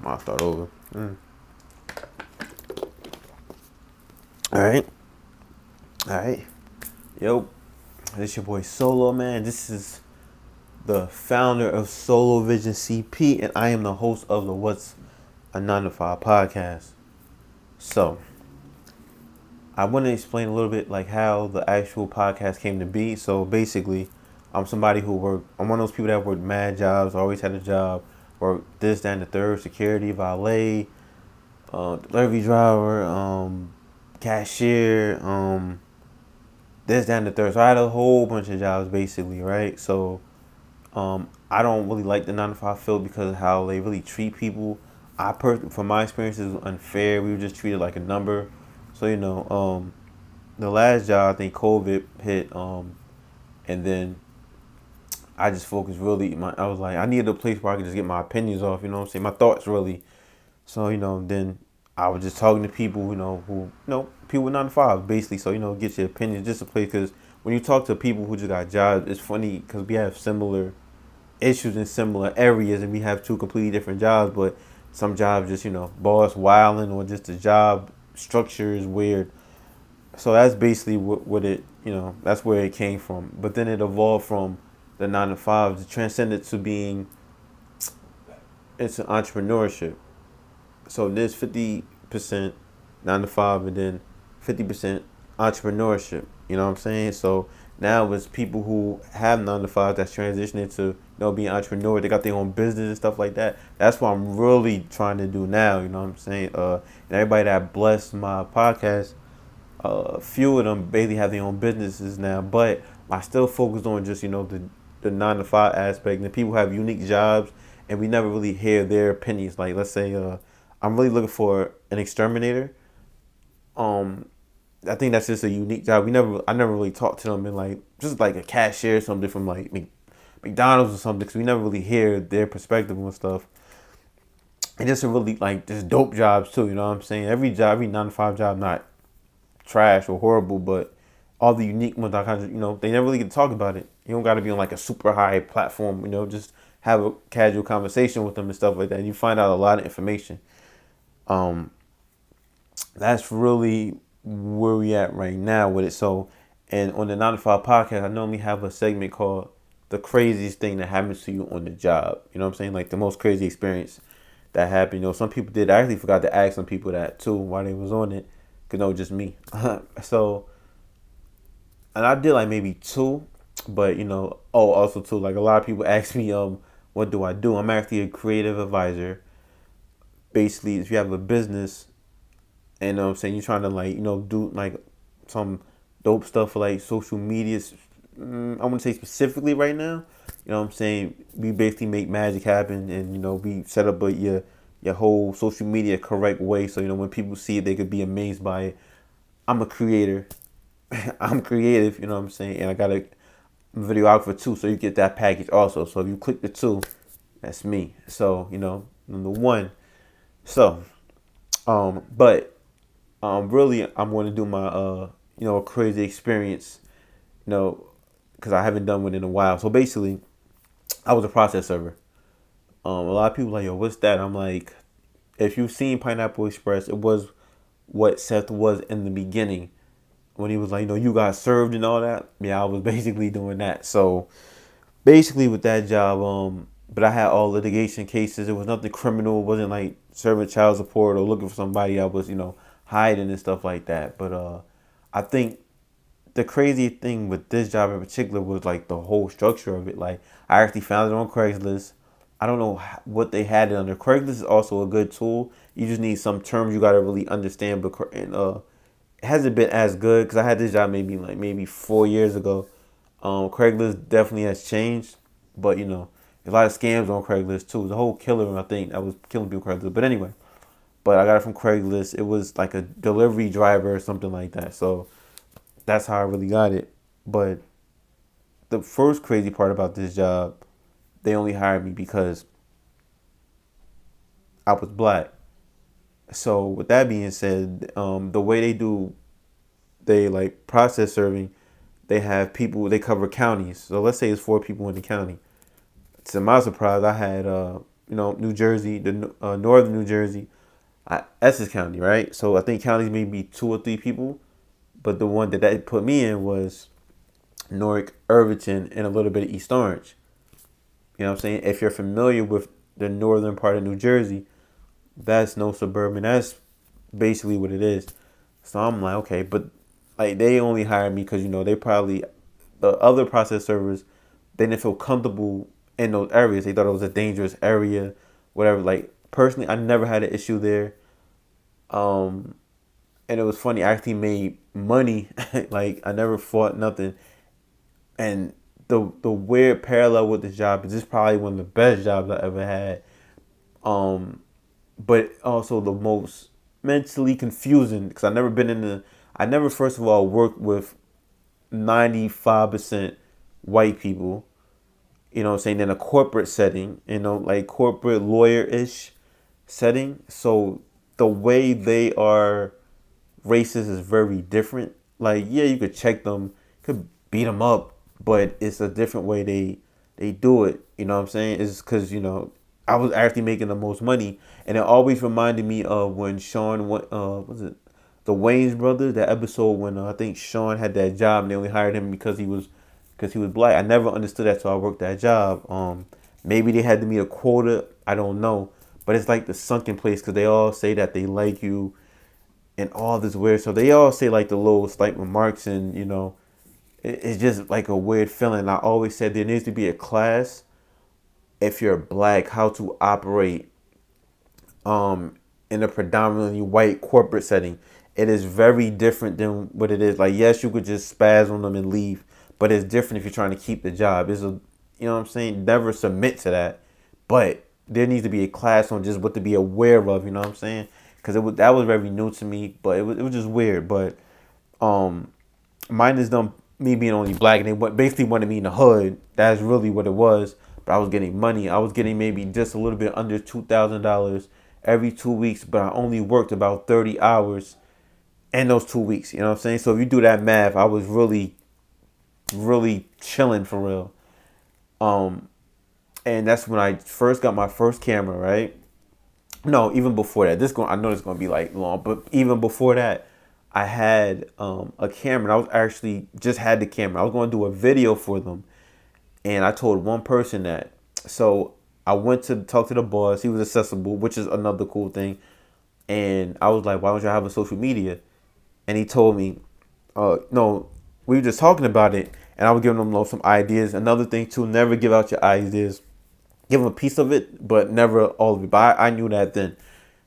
I'll start over. All right. All right. Yo, this your boy Solo, man. This is the founder of Solovision Cp, and I am the host of the What's a 9 to 5 podcast. So, I want to explain a little bit like how the actual podcast came to be. So, basically, I'm one of those people that worked mad jobs, always had a job, worked this, that, and the third, security, valet, delivery driver, cashier, this, that, and the third. So I had a whole bunch of jobs basically, right? So I don't really like the 9 to 5 field because of how they really treat people. From my experience, it was unfair. We were just treated like a number. So the last job, I think COVID hit, and then I just focused really. I was like, I needed a place where I could just get my opinions off. You know what I'm saying? My thoughts really. So then I was just talking to people, people with 9 to 5 basically. So get your opinions, just a place, because when you talk to people who just got jobs, it's funny because we have similar issues in similar areas, and we have two completely different jobs. But some jobs just boss wilding, or just the job structure is weird. So that's basically what it that's where it came from. But then it evolved from the 9 to 5 to transcended to being it's an entrepreneurship. So there's 50% 9 to 5, and then 50% entrepreneurship. You know what I'm saying? So now it's people who have 9 to 5 that's transitioning to being entrepreneur. They got their own business and stuff like that. That's what I'm really trying to do now. You know what I'm saying? And everybody that blessed my podcast, a few of them basically have their own businesses now. But I still focus on just the 9 to 5 aspect. And the people who have unique jobs, and we never really hear their opinions. Like, let's say I'm really looking for an exterminator. I think that's just a unique job. I never really talked to them in like just like a cashier or something from like McDonald's or something, because we never really hear their perspective and stuff. And just a really like just dope jobs too. You know what I'm saying? Every 9 to 5 job, not trash or horrible, but all the unique ones, I kind of they never really get to talk about it. You don't got to be on like a super high platform. Just have a casual conversation with them and stuff like that. And you find out a lot of information. That's really where we at right now with it. So, and on the 9 to 5 podcast, I normally have a segment called "The Craziest Thing That Happens to You on the Job." You know what I'm saying? Like the most crazy experience that happened. Some people did. I actually forgot to ask some people that too while they was on it, cause just me. So, and I did like maybe two, but also too, like a lot of people ask me, what do I do? I'm actually a creative advisor. Basically, if you have a business, and I'm saying you're trying to like do like some dope stuff for like social media. I want to say specifically right now. You know what I'm saying? We basically make magic happen, and we set up your whole social media correct way. So when people see it, they could be amazed by it. I'm a creator. I'm creative. You know what I'm saying? And I got a videographer too, so you get that package also. So if you click the two, that's me. So number one. So but really, I'm going to do my a crazy experience, because I haven't done one in a while. So basically, I was a process server. A lot of people are like, yo, what's that? I'm like, if you've seen Pineapple Express, it was what Seth was in the beginning when he was like, you got served and all that. Yeah, I was basically doing that. So basically with that job, but I had all litigation cases. It was nothing criminal. It wasn't like serving child support or looking for somebody I was, hiding and stuff like that. But I think the crazy thing with this job in particular was like the whole structure of it. Like I actually found it on Craigslist. I don't know what they had it under. Craigslist is also a good tool. You just need some terms you gotta really understand. But it hasn't been as good because I had this job maybe 4 years ago. Craigslist definitely has changed, but there's a lot of scams on Craigslist too. The whole killer, I think, that was killing people on Craigslist. But anyway, I got it from Craigslist. It was like a delivery driver or something like that. So that's how I really got it. But the first crazy part about this job, they only hired me because I was black. So with that being said, the way they like process serving, they have people, they cover counties. So let's say it's 4 people in the county. To my surprise, I had New Jersey, the northern New Jersey, Essex County, right? So I think counties maybe 2 or 3 people, but the one that put me in was Newark, Irvington, and a little bit of East Orange. You know what I'm saying? If you're familiar with the northern part of New Jersey, that's no suburban. That's basically what it is. So I'm like, okay, but like they only hired me because they probably the other process servers they didn't feel comfortable in those areas. They thought it was a dangerous area, whatever. Like personally, I never had an issue there. Um, and it was funny. I actually made money. Like I never fought nothing. And the weird parallel with this job is this probably one of the best jobs I ever had. Um, but also the most mentally confusing because I never first of all worked with 95% white people, what I'm saying, in a corporate setting, like corporate lawyer-ish setting. So the way they are racist is very different. Like, yeah, you could check them, could beat them up, but it's a different way they do it. You know what I'm saying? It's because I was actually making the most money, and it always reminded me of when Sean, was it the Wayans brothers? That episode when I think Sean had that job and they only hired him because he was black. I never understood that, so I worked that job. Maybe they had to meet a quota. I don't know, but it's like the sunken place because they all say that they like you and all this weird. So they all say like the little slight remarks, and it's just like a weird feeling. I always said there needs to be a class if you're black how to operate in a predominantly white corporate setting. It is very different than what it is. Like, yes, you could just spaz on them and leave, but it's different if you're trying to keep the job. You know what I'm saying? Never submit to that. But there needs to be a class on just what to be aware of. You know what I'm saying? Because that was very new to me, but it was just weird. But mine is them me being only black, and they basically wanted me in the hood. That's really what it was. But I was getting money. I was getting maybe just a little bit under $2,000 every 2 weeks, but I only worked about 30 hours in those 2 weeks. You know what I'm saying? So if you do that math, I was really, really chilling for real. Um, and that's when I first got my first camera, right? No, even before that. I know this gonna be like long, but even before that, I had a camera. I was actually just had the camera. I was gonna do a video for them, and I told one person that. So I went to talk to the boss. He was accessible, which is another cool thing. And I was like, "Why don't you have a social media?" And he told me, "No, we were just talking about it." And I was giving him some ideas. Another thing too, never give out your ideas. Give him a piece of it, but never all of it. But I knew that then.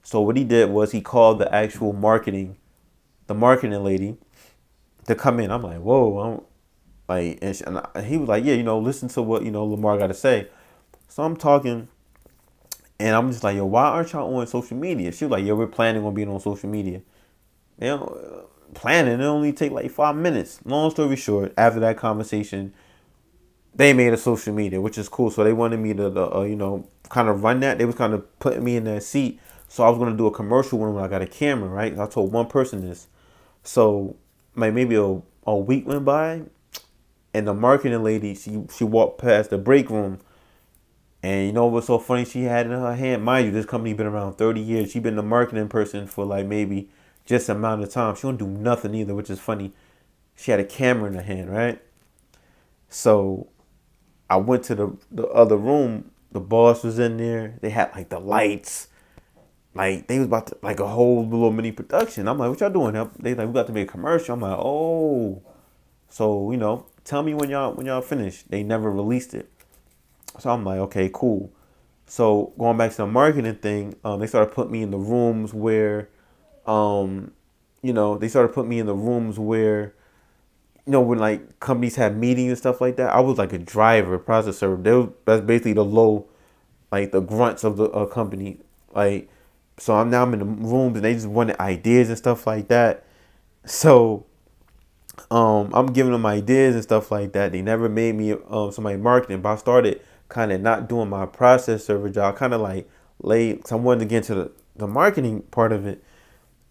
So what he did was he called the marketing lady, to come in. I'm like, whoa, and he was like, yeah, listen to what Lamar got to say. So I'm talking, and I'm just like, yo, why aren't y'all on social media? She was like, yo, we're planning on being on social media. Planning, it only take like 5 minutes. Long story short, after that conversation, they made a social media, which is cool. So they wanted me to kind of run that. They was kind of putting me in that seat. So I was going to do a commercial when I got a camera, right? I told one person this. So like maybe a week went by, and the marketing lady, she walked past the break room, and what's so funny? She had in her hand, mind you, this company been around 30 years. She been the marketing person for like maybe just amount of time. She don't do nothing either, which is funny. She had a camera in her hand, right? So I went to the other room. The boss was in there. They had like the lights. Like they was about to like a whole little mini production. I'm like, what y'all doing? They like, we got to make a commercial. I'm like, oh. So, tell me when y'all finish. They never released it. So I'm like, okay, cool. So going back to the marketing thing, they started putting me in the rooms where they started putting me in the rooms where when like companies have meetings and stuff like that. I was like a driver, process server. That's basically the low, like the grunts of the company. Like, so I'm in the rooms and they just wanted ideas and stuff like that. So, I'm giving them ideas and stuff like that. They never made me somebody marketing, but I started kind of not doing my process server job. Kind of like late, cause I wanted to get into the marketing part of it.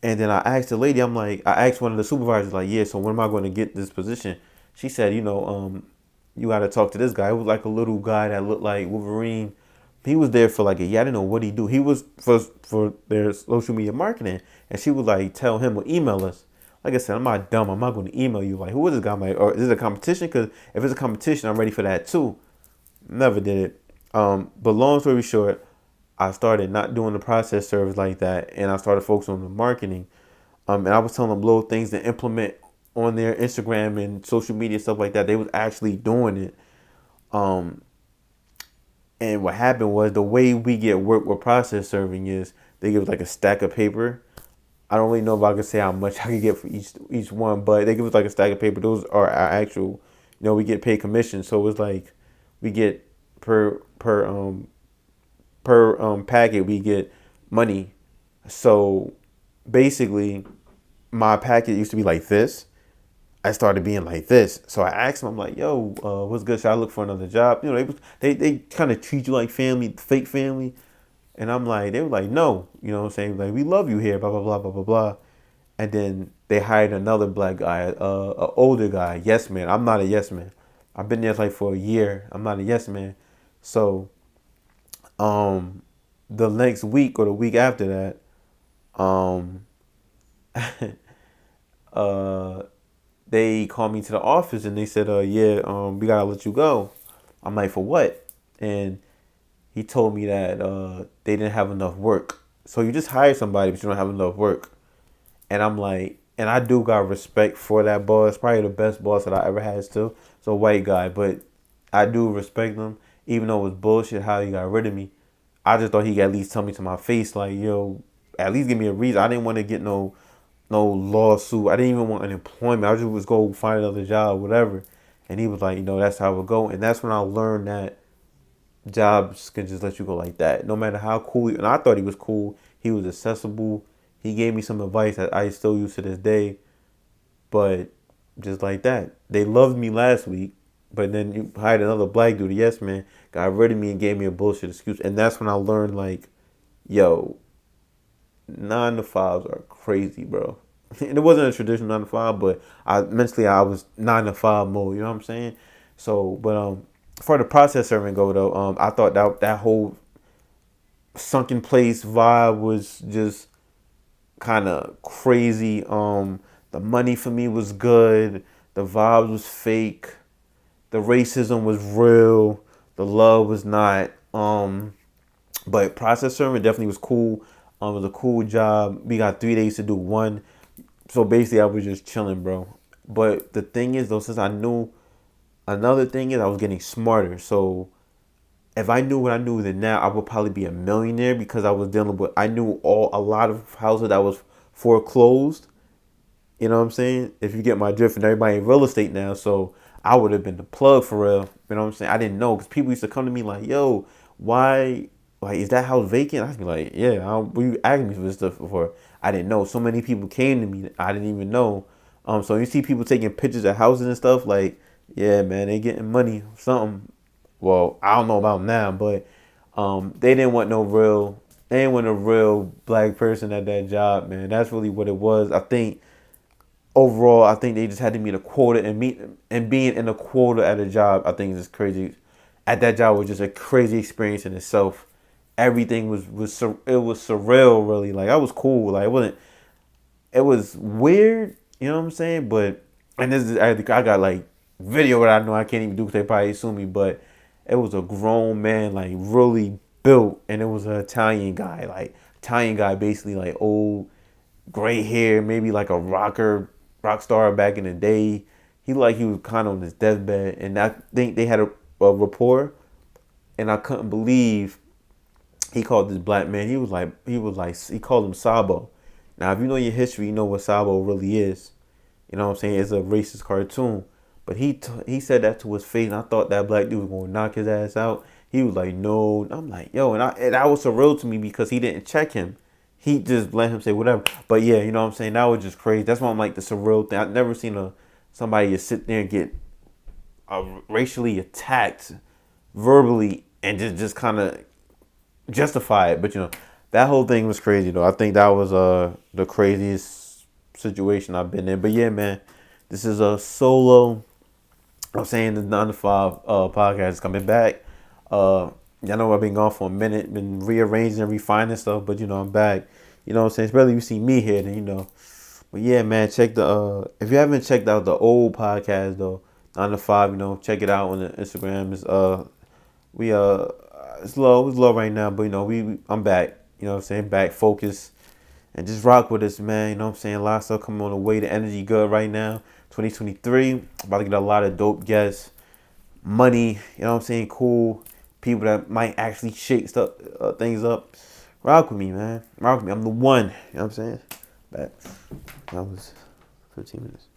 And then I asked the lady, I asked one of the supervisors, like, yeah, so when am I going to get this position? She said, you got to talk to this guy. It was like a little guy that looked like Wolverine. he was there for like a year. I didn't know what he do. He was for their social media marketing, and she would like tell him or email us. Like I said, I'm not dumb. I'm not going to email you. Like, who is this guy? I'm like, or is it a competition? Because if it's a competition, I'm ready for that too. Never did it. But long story short, I started not doing the process service like that, and I started focusing on the marketing. And I was telling them little things to implement on their Instagram and social media stuff like that. They was actually doing it. Um, and what happened was the way we get work with process serving is they give us like a stack of paper. I don't really know if I can say how much I can get for each one, but they give us like a stack of paper. Those are our actual, we get paid commission. So it's like we get per packet we get money. So basically, my packet used to be like this. I started being like this. So I asked them, I'm like, yo, what's good? Should I look for another job? They kind of treat you like family, fake family. And I'm like, they were like, no, like, we love you here, blah, blah, blah, blah, blah, blah. And then they hired another black guy, a older guy, yes man. I'm not a yes man. I've been there like for a year. I'm not a yes man. So, the next week or the week after that, uh, they called me to the office and they said, yeah, we gotta let you go. I'm like, for what? And he told me that they didn't have enough work. So you just hire somebody, but you don't have enough work. And I'm like, and I do got respect for that boss. Probably the best boss that I ever had still. It's a white guy, but I do respect him, even though it was bullshit how he got rid of me. I just thought he could at least tell me to my face, like, yo, at least give me a reason. I didn't want to get no lawsuit. I didn't even want unemployment. I just was go find another job, whatever. And he was like, that's how it would go. And that's when I learned that jobs can just let you go like that. No matter how cool. And I thought he was cool. He was accessible. He gave me some advice that I still use to this day. But just like that. They loved me last week. But then you hired another black dude, yes man, got rid of me and gave me a bullshit excuse. And that's when I learned, like, yo, 9 to 5s are crazy, bro. And it wasn't a traditional 9 to 5, but I was 9 to 5 mode. You know what I'm saying? So, but for the process serving go though, I thought that whole sunken place vibe was just kind of crazy. The money for me was good. The vibe was fake. The racism was real. The love was not. But process serving definitely was cool. It was a cool job. We got 3 days to do one. So basically, I was just chilling, bro. But the thing is, though, since I knew, another thing is I was getting smarter. So if I knew what I knew then now, I would probably be a millionaire because I knew a lot of houses that was foreclosed. You know what I'm saying? If you get my drift, and everybody in real estate now, so I would have been the plug for real. You know what I'm saying? I didn't know because people used to come to me like, yo, why, like, is that house vacant? I'd be like, yeah, were you asking me for this stuff before? I didn't know. So many people came to me. I didn't even know. So you see people taking pictures of houses and stuff, like, yeah, man, they getting money, something. Well, I don't know about now, but they didn't want a real black person at that job, man. That's really what it was. I think overall, I think they just had to meet a quota and being in a quota at a job, I think is crazy. At that job was just a crazy experience in itself. Everything was surreal, really. Like, I was cool. Like, it was weird, you know what I'm saying? But, and this is, I got like video that I know I can't even do because they probably sue me, but it was a grown man, like, really built, and it was an Italian guy, basically, like, old, gray hair, maybe like a rock star back in the day. He was kind of on his deathbed, and I think they had a rapport, and I couldn't believe he called this black man. He called him Sabo. Now, if you know your history, you know what Sabo really is. You know what I'm saying? It's a racist cartoon. But he said that to his face, and I thought that black dude was going to knock his ass out. He was like, no. I'm like, yo, and that was surreal to me because he didn't check him. He just let him say whatever. But yeah, you know what I'm saying? That was just crazy. That's why I'm like the surreal thing. I've never seen somebody just sit there and get racially attacked verbally and just kind of justify it. But that whole thing was crazy though. I think that was the craziest situation I've been in. But yeah, man, this is a solo. I'm saying the 9 to 5 podcast is coming back. I know I've been gone for a minute, been rearranging and refining stuff, but I'm back. You know what I'm saying? Especially if you see me here, then. But yeah, man, check the if you haven't checked out the old podcast though, 9 to 5, check it out on the Instagram. We it's low right now, but I'm back. You know what I'm saying? Back focused. And just rock with us, man. You know what I'm saying? A lot of stuff coming on the way. The energy good right now. 2023. About to get a lot of dope guests. Money, you know what I'm saying? Cool. People that might actually shake stuff things up. Rock with me, man. Rock with me. I'm the one. You know what I'm saying? Back. That was 15 minutes.